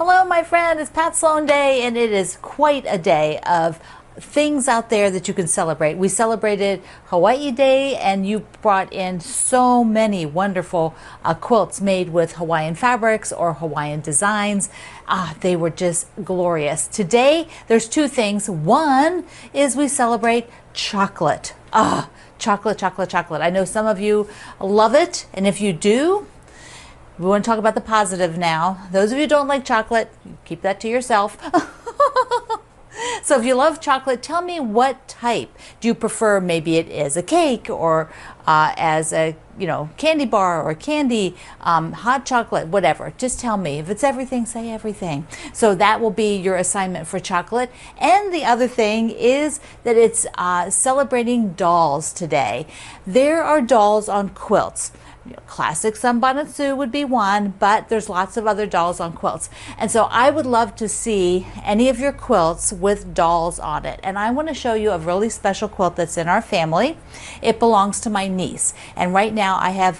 Hello, my friend. It's Pat Sloan Day, and it is quite a day of things out there that you can celebrate. We celebrated Hawaii Day, and you brought in so many wonderful quilts made with Hawaiian fabrics or Hawaiian designs. They were just glorious. Today, there's two things. One is we celebrate chocolate. Chocolate, chocolate, chocolate. I know some of you love it, and if you do, we want to talk about the positive now. Those of you who don't like chocolate, keep that to yourself. So if you love chocolate, tell me what type. Do you prefer maybe it as a cake or as a candy bar or candy, hot chocolate, whatever. Just tell me. If it's everything, say everything. So that will be your assignment for chocolate. And the other thing is that it's celebrating dolls today. There are dolls on quilts. Classic Sunbonnet would be one, but there's lots of other dolls on quilts. And so I would love to see any of your quilts with dolls on it. And I want to show you a really special quilt that's in our family. It belongs to my niece. And right now I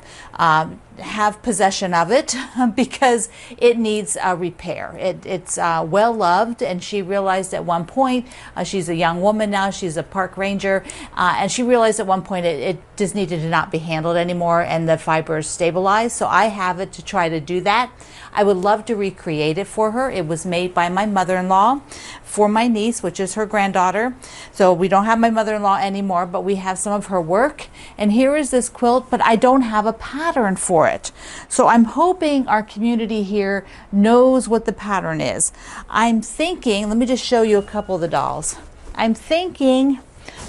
have possession of it because it needs a repair. It's well loved, and she realized at one point, she's a young woman now, she's a park ranger, and she realized at one point it just needed to not be handled anymore and the fibers stabilized. So I have it to try to do that. I would love to recreate it for her. It was made by my mother-in-law for my niece, which is her granddaughter. So we don't have my mother-in-law anymore, but we have some of her work. And here is this quilt, but I don't have a pattern for it. So I'm hoping our community here knows what the pattern is. I'm thinking, let me just show you a couple of the dolls. I'm thinking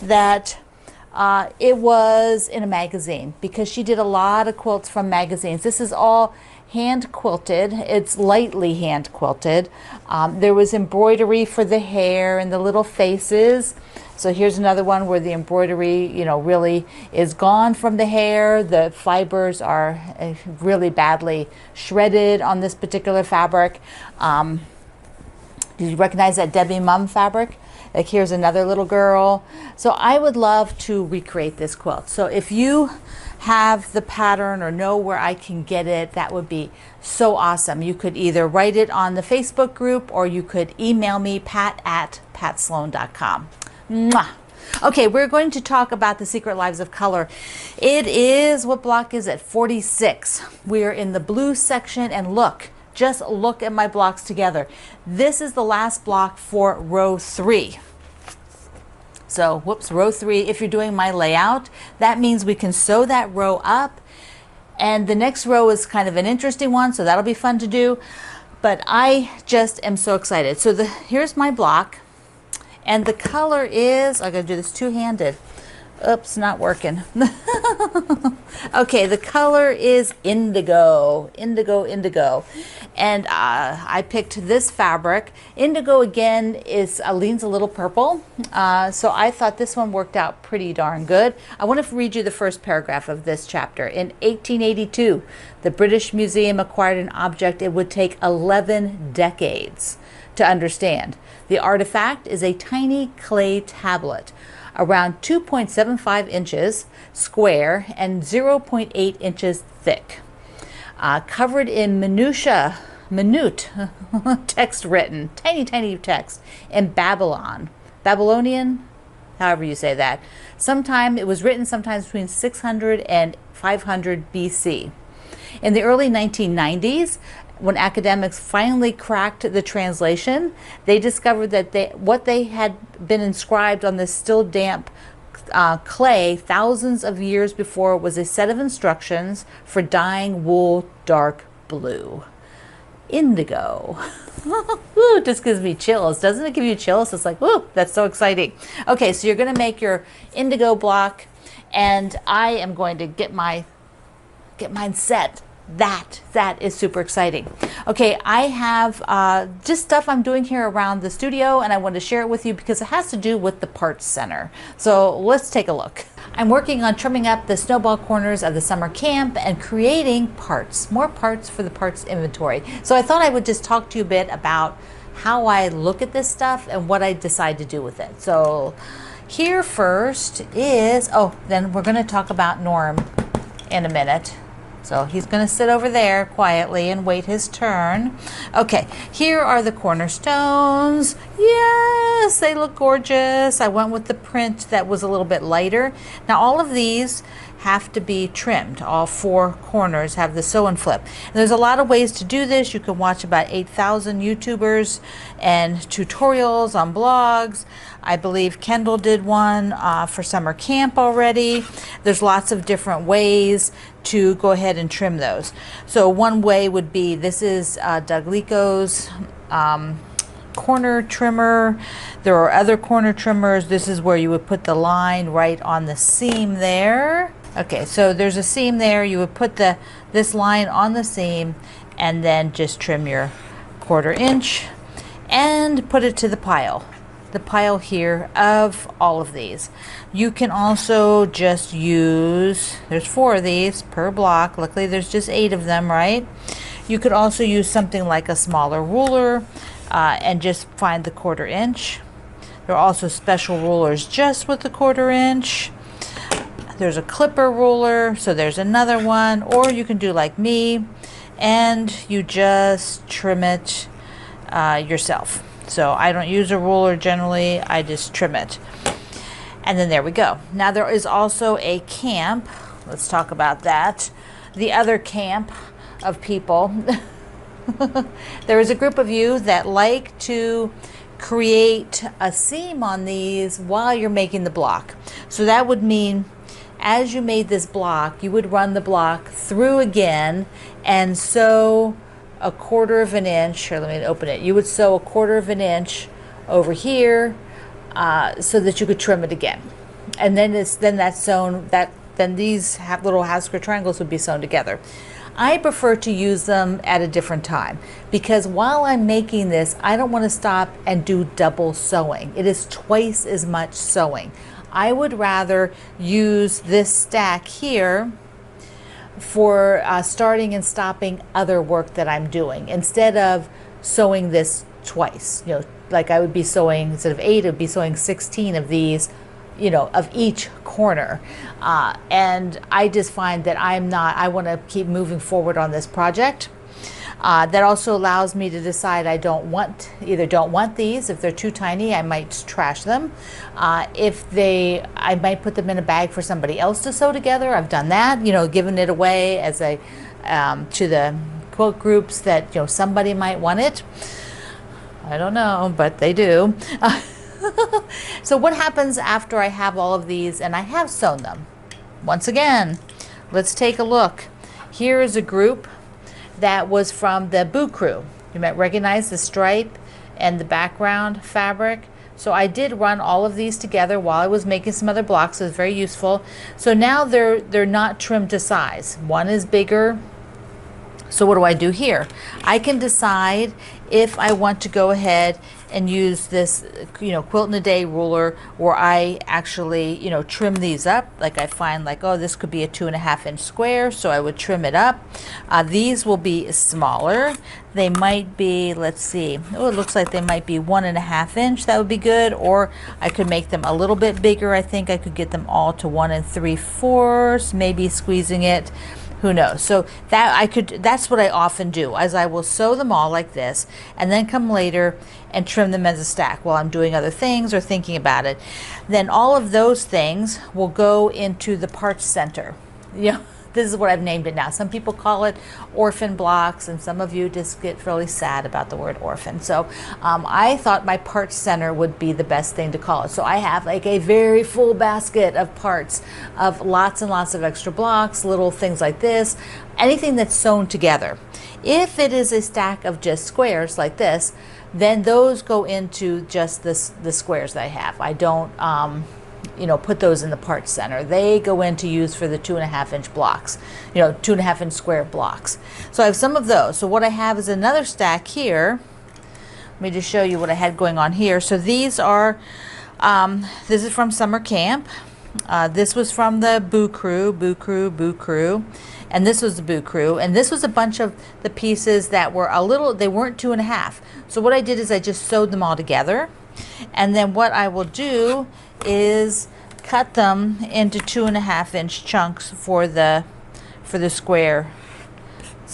that it was in a magazine, because she did a lot of quilts from magazines. This is all hand quilted. It's lightly hand quilted. There was embroidery for the hair and the little faces. So here's another one where the embroidery, really is gone from the hair. The fibers are really badly shredded on this particular fabric. Did you recognize that Debbie Mum fabric? Like, here's another little girl. So I would love to recreate this quilt. So if you have the pattern or know where I can get it, that would be so awesome. You could either write it on the Facebook group, or you could email me, pat@patsloan.com. Mwah. Okay, we're going to talk about the Secret Lives of Color. It is, what block is it? 46. We're in the blue section, and just look at my blocks together. This is the last block for row 3. So, row 3, if you're doing my layout, that means we can sew that row up. And the next row is kind of an interesting one, so that'll be fun to do. But I just am so excited. So here's my block. And the color is, I gotta do this two-handed. Oops, not working. Okay, the color is indigo. Indigo. And I picked this fabric. Indigo, again, leans a little purple. So I thought this one worked out pretty darn good. I want to read you the first paragraph of this chapter. In 1882, the British Museum acquired an object it would take 11 decades to understand. The artifact is a tiny clay tablet, around 2.75 inches square and 0.8 inches thick, covered in minute text written, tiny text in Babylonian, however you say that. It was written sometimes between 600 and 500 BC. In the early 1990s, when academics finally cracked the translation, they discovered that what they had been inscribed on this still damp clay thousands of years before was a set of instructions for dyeing wool dark blue. Indigo. Ooh, it just gives me chills. Doesn't it give you chills? It's like, ooh, that's so exciting. Okay, so you're going to make your indigo block, and I am going to get mine set. That is super exciting. Okay, I have just stuff I'm doing here around the studio, and I want to share it with you because it has to do with the parts center. So let's take a look. I'm working on trimming up the snowball corners of the summer camp and creating parts, more parts for the parts inventory. So I thought I would just talk to you a bit about how I look at this stuff and what I decide to do with it. So here first is, then we're going to talk about Norm in a minute. So he's going to sit over there quietly and wait his turn. Okay, here are the cornerstones. Yes, they look gorgeous. I went with the print that was a little bit lighter. Now all of these have to be trimmed. All four corners have the sew and flip. And there's a lot of ways to do this. You can watch about 8,000 YouTubers and tutorials on blogs. I believe Kendall did one for summer camp already. There's lots of different ways to go ahead and trim those. So one way would be, this is Doug Lico's corner trimmer. There are other corner trimmers. This is where you would put the line right on the seam there. Okay, so there's a seam there. You would put this line on the seam and then just trim your 1/4 inch and put it to the pile here of all of these. You can also just use, there's 4 of these per block. Luckily there's just 8 of them, right? You could also use something like a smaller ruler and just find the 1/4 inch. There are also special rulers just with the 1/4 inch. There's a clipper ruler, so there's another one, or you can do like me and you just trim it yourself. So I don't use a ruler generally, I just trim it. And then there we go. Now there is also a camp. Let's talk about that. The other camp of people. There is a group of you that like to create a seam on these while you're making the block. So that would mean as you made this block, you would run the block through again and sew a 1/4 inch. Here, let me open it. You would sew a 1/4 inch over here so that you could trim it again. And then that's sewn, then these little half square triangles would be sewn together. I prefer to use them at a different time because while I'm making this, I don't want to stop and do double sewing. It is twice as much sewing. I would rather use this stack here for starting and stopping other work that I'm doing instead of sewing this twice. You know, like I would be sewing, instead of 8, it would be sewing 16 of these, you know, of each corner. And I just find that I want to keep moving forward on this project. That also allows me to decide I either don't want these. If they're too tiny, I might trash them. I might put them in a bag for somebody else to sew together. I've done that, you know, given it away as to the quilt groups that, you know, somebody might want it. I don't know, but they do. So what happens after I have all of these and I have sewn them? Once again, let's take a look. Here is a group that was from the Boo Crew. You might recognize the stripe and the background fabric. So I did run all of these together while I was making some other blocks. So it's very useful. So now they're not trimmed to size. One is bigger. So what do I do here? I can decide if I want to go ahead and use this, you know, quilt in a day ruler, or I actually, you know, trim these up. Like I find like, oh, this could be a 2.5 inch square, so I would trim it up. These will be smaller. They might be, let's see, oh, it looks like they might be 1.5 inch. That would be good. Or I could make them a little bit bigger. I think I could get them all to 1 3/4, maybe squeezing it. Who knows? So that's what I often do, as I will sew them all like this and then come later and trim them as a stack while I'm doing other things or thinking about it. Then all of those things will go into the parts center. You know, this is what I've named it now. Some people call it orphan blocks, and some of you just get really sad about the word orphan. So I thought my parts center would be the best thing to call it. So I have like a very full basket of parts, of lots and lots of extra blocks, little things like this, anything that's sewn together. If it is a stack of just squares like this, then those go into just the squares that I have. I don't you know, put those in the parts center. They go in to use for the 2.5 inch blocks, you know, 2.5 inch square blocks. So I have some of those. So what I have is another stack here. Let me just show you what I had going on here. So these are, this is from summer camp. This was from the Boo Crew, and this was the Boo Crew, and this was a bunch of the pieces that were they weren't 2.5. So what I did is I just sewed them all together, and then what I will do is cut them into 2.5 inch chunks for the square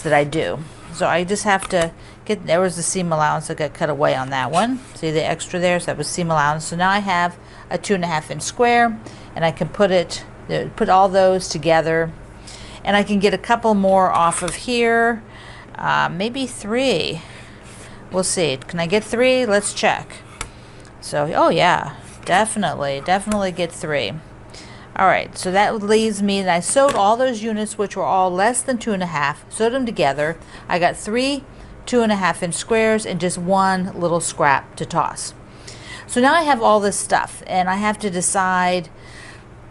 that I do. So I just have to get, there was the seam allowance that got cut away on that one. See the extra there? So that was seam allowance. So now I have a 2.5 inch square, and I can put all those together, and I can get a couple more off of here, maybe 3. We'll see. Can I get 3? Let's check. So, oh yeah, definitely get 3. All right, so that leaves me, and I sewed all those units, which were all less than 2.5, sewed them together. I got 3 2.5 inch squares and just 1 little scrap to toss. So now I have all this stuff, and I have to decide,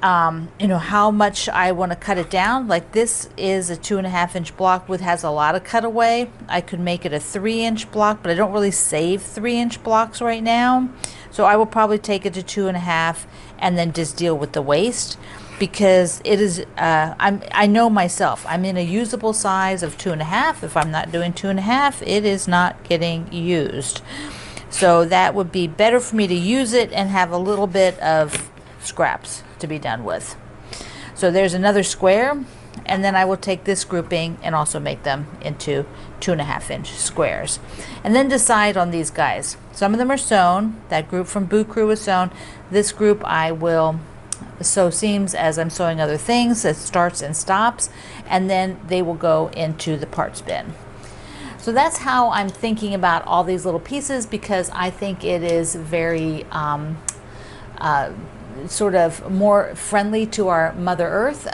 you know, how much I want to cut it down. Like this is a 2.5 inch block with has a lot of cutaway. I could make it a 3 inch block, but I don't really save 3 inch blocks right now. So I will probably take it to 2.5 and then just deal with the waste, because it is, I know myself, I'm in a usable size of 2.5. If I'm not doing 2.5, it is not getting used. So that would be better for me to use it and have a little bit of scraps to be done with. So there's another square, and then I will take this grouping and also make them into 2.5 inch squares, and then decide on these guys. Some of them are sewn. That group from Boo Crew is sewn. This group I will sew seams as I'm sewing other things. It starts and stops, and then they will go into the parts bin. So that's how I'm thinking about all these little pieces, because I think it is very sort of more friendly to our Mother Earth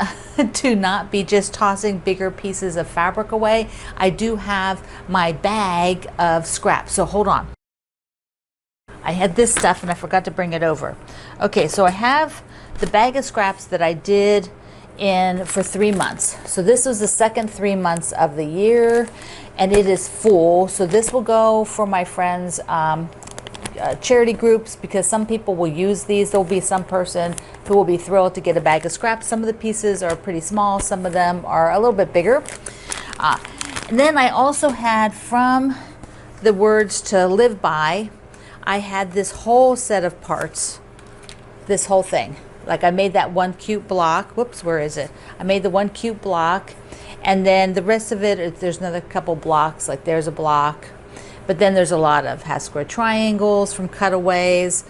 to not be just tossing bigger pieces of fabric away. I do have my bag of scraps, so hold on. I had this stuff and I forgot to bring it over. Okay, so I have the bag of scraps that I did in for 3 months. So this was the second 3 months of the year, and it is full. So this will go for my friends' charity groups, because some people will use these. There will be some person who will be thrilled to get a bag of scraps. Some of the pieces are pretty small, some of them are a little bit bigger. And then I also had from the Words to Live By, I had this whole set of parts, this whole thing. Like I made that one cute block. Whoops, where is it? I made the one cute block, and then the rest of it, there's another couple blocks, like there's a block. But then there's a lot of half square triangles from cutaways.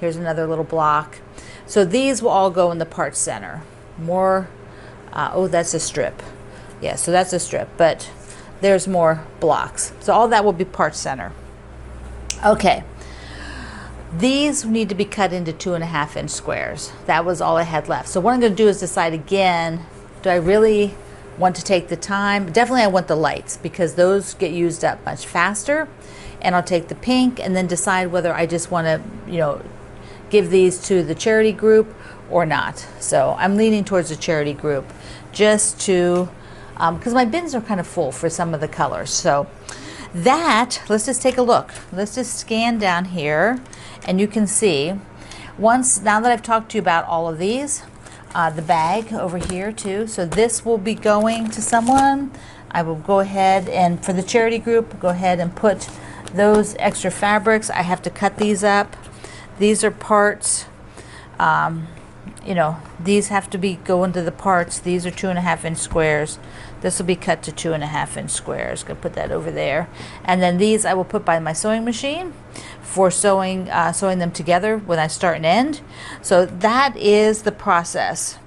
Here's another little block. So these will all go in the part center. More, oh, that's a strip. Yeah, so that's a strip, but there's more blocks. So all that will be part center. Okay, these need to be cut into 2.5 inch squares. That was all I had left. So what I'm going to do is decide again, do I really want to take the time? Definitely I want the lights, because those get used up much faster. And I'll take the pink and then decide whether I just want to, you know, give these to the charity group or not. So I'm leaning towards the charity group, just to, because my bins are kind of full for some of the colors. So that, let's just take a look. Let's just scan down here, and you can see, now that I've talked to you about all of these, the bag over here too. So this will be going to someone. I will go ahead and, for the charity group, go ahead and put those extra fabrics. I have to cut these up. These are parts, you know, these have to be go into the parts. These are 2.5 inch squares. This will be cut to 2.5 inch squares. Gonna put that over there. And then these I will put by my sewing machine for sewing them together when I start and end. So that is the process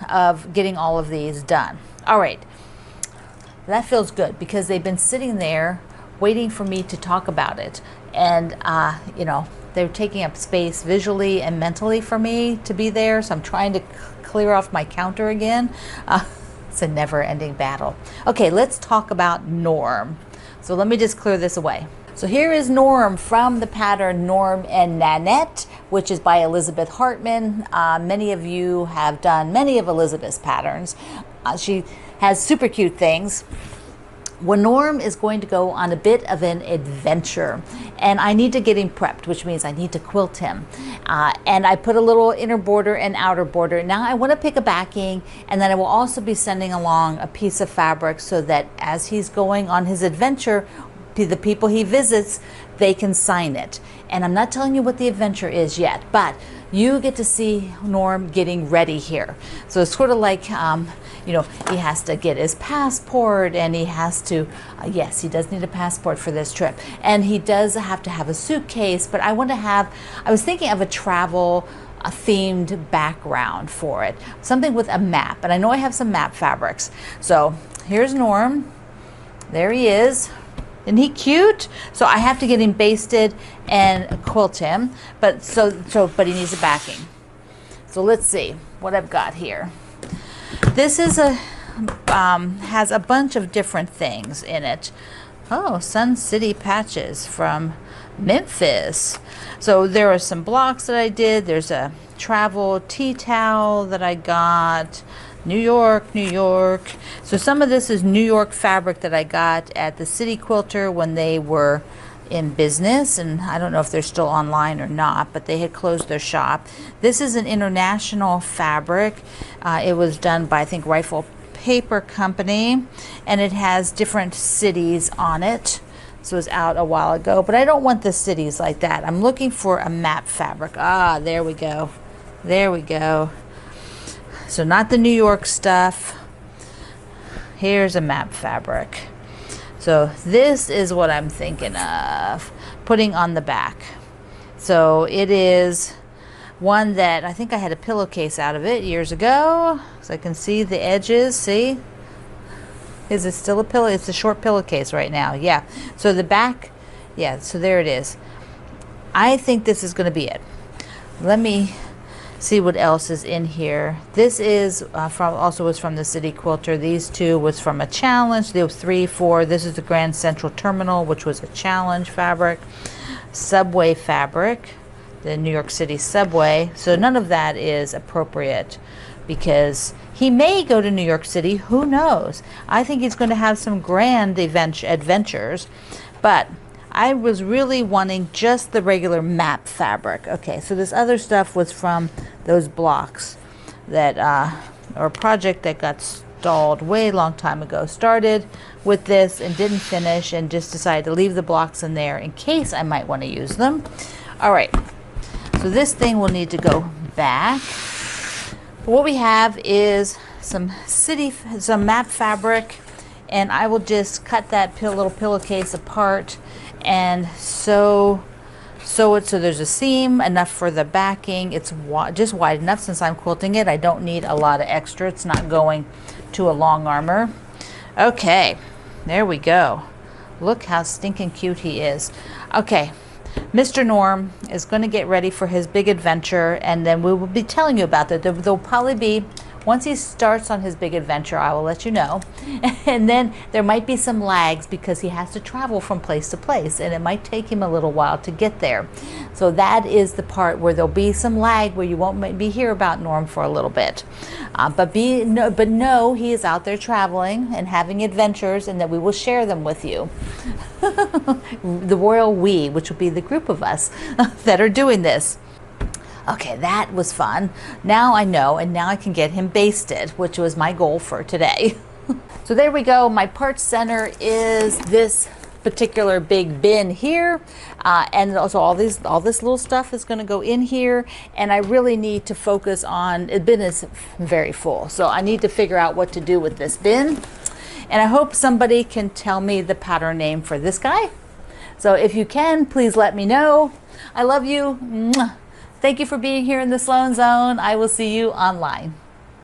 of getting all of these done. All right, that feels good, because they've been sitting there waiting for me to talk about it. And, you know, they're taking up space visually and mentally for me to be there. So I'm trying to clear off my counter again. It's a never-ending battle. Okay, let's talk about Norm. So let me just clear this away. So here is Norm from the pattern Norm and Nanette, which is by Elizabeth Hartman. Many of you have done many of Elizabeth's patterns. She has super cute things. Well, Norm is going to go on a bit of an adventure, and I need to get him prepped, which means I need to quilt him. And I put a little inner border and outer border. Now I want to pick a backing, and then I will also be sending along a piece of fabric so that as he's going on his adventure, the people he visits, they can sign it. And I'm not telling you what the adventure is yet, but you get to see Norm getting ready here. So it's sort of like, you know, he has to get his passport, and he has to, yes, he does need a passport for this trip. And he does have to have a suitcase, but I was thinking of a travel themed background for it. Something with a map, and I know I have some map fabrics. So here's Norm. There he is. Isn't he cute? So I have to get him basted and quilt him, but but he needs a backing. So let's see what I've got here. This is has a bunch of different things in it. Oh, Sun City patches from Memphis. So there are some blocks that I did. There's a travel tea towel that I got. New York, New York. So some of this is New York fabric that I got at the City Quilter when they were in business, and I don't know if they're still online or not, but they had closed their shop. This is an international fabric. It was done by, I think, Rifle Paper Company, and it has different cities on it. So it was out a while ago, but I don't want the cities like that. I'm looking for a map fabric. Ah, there we go. There we go. So not the New York stuff. Here's a map fabric. So this is what I'm thinking of putting on the back. So it is one that I think I had a pillowcase out of it years ago. So I can see the edges, see? Is it still a pillow? It's a short pillowcase right now, yeah. So the back, yeah, so there it is. I think this is gonna be it. Let me see what else is in here. This is also was from the City Quilter. These two was from a challenge. There was 3, 4. This is the Grand Central Terminal, which was a challenge fabric. Subway fabric, the New York City subway. So none of that is appropriate because he may go to New York City. Who knows? I think he's going to have some grand adventures, but I was really wanting just the regular map fabric. Okay, so this other stuff was from those blocks that, or a project that got stalled way long time ago. Started with this and didn't finish, and just decided to leave the blocks in there in case I might want to use them. All right, so this thing will need to go back. What we have is some map fabric, and I will just cut that little pillowcase apart and sew it so there's a seam enough for the backing. It's just wide enough. Since I'm quilting it, I don't need a lot of extra. It's not going to a long armor. Okay, there we go. Look how stinking cute he is. Okay, Mr. Norm is going to get ready for his big adventure, and then we will be telling you about that. There'll probably be, once he starts on his big adventure, I will let you know. And then there might be some lags because he has to travel from place to place, and it might take him a little while to get there. So that is the part where there'll be some lag, where you won't maybe hear about Norm for a little bit. But know he is out there traveling and having adventures, and that we will share them with you. The royal we, which will be the group of us that are doing this. Okay, that was fun. Now I know, and now I can get him basted, which was my goal for today. So there we go. My part center is this particular big bin here, and also all this little stuff is going to go in here, and I really need to focus on, the bin is very full, so I need to figure out what to do with this bin, and I hope somebody can tell me the pattern name for this guy. So if you can, please let me know. I love you. Mwah. Thank you for being here in the Sloan Zone. I will see you online.